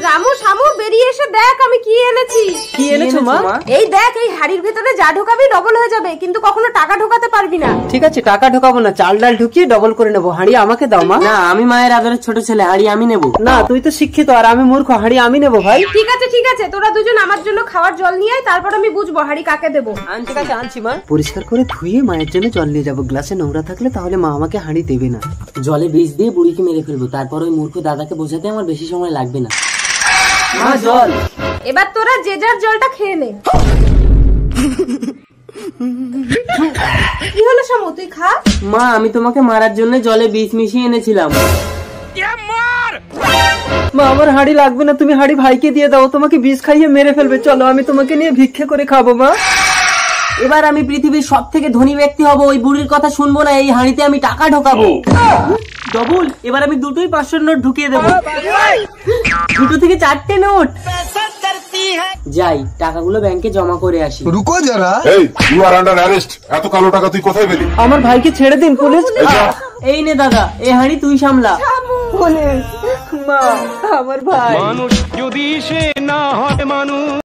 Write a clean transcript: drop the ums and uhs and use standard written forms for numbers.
রামু শামু বেরিয়ে এসে দেখ আমি কি এনেছি। কি এনেছো মা? এই দেখ, এই হাড়ির ভেতরে যা ঢোকাবি ডবল হয়ে যাবে, কিন্তু কখনো টাকা ঢোকাতে পারবি না। ঠিক আছে, টাকা ঢোকাবো না, চাল ডাল ঢুকিয়ে ডবল করে নেবো। হাঁড়ি আমাকে দাও মা। না, আমি মায়ের আদরের ছোট ছেলে, হাঁড়ি আমি নেবো। না, তুই তো শিক্ষিত আর আমি মূর্খ, হাঁড়ি আমি নেবো ভাই। ঠিক আছে ঠিক আছে, তোরা দুজন আমার জন্য খাওয়ার জল নিয়ে আয়, তারপর আমি বুঝবো হাড়ি কাকে দেবো। ঠিক আছে, আনছি মা। পরিষ্কার করে ধুয়ে মায়ের জন্য জল নিয়ে যাবো। গ্লাসে নোংরা থাকলে তাহলে মা আমাকে হাঁড়ি দেবে না। জলে বিষ দিয়ে বুড়িকে মেরে ফেলবো, তারপর ওই মূর্খ দাদাকে বোঝাতে আমার বেশি সময় লাগবে না। মা জল। এবার তোরা যে যার জলটা খেয়ে নে। কি হলো শামু, তুই খা। মা, আমি তোমাকে মারার জন্য জলে বিষ মিশিয়ে এনেছিলাম। মা আমার হাঁড়ি লাগবে না, তুমি হাঁড়ি ভাইকে দিয়ে দাও, তোমাকে বিষ খাইয়ে মেরে ফেলবে। চলো আমি তোমাকে নিয়ে ভিক্ষে করে খাবো মা। এবার আমি পৃথিবীর সব থেকে ধনী ব্যক্তি হব, ওই বুড়ির কথা শুনবো না, এই হাঁড়িতে আমি টাকা ঢোকাবো ডবল। এবার আমি দুটোই 500 নোট ঢুকিয়ে দেবো, দুটো থেকে 4টে নোট। যাই, টাকাগুলো ব্যাংকে জমা করে আসি। রুকো যারা, এই ইউ আর আন্ডার অ্যারেস্ট। এত কালো টাকা তুই কোথায় পেলি? আমার ভাইকে ছেড়ে দিন পুলিশ। এই নে দাদা, এই হাঁড়ি তুই সামলা। পুলিশ, মা আমার ভাই। মানুষ যদি সে না হয় মানুষ।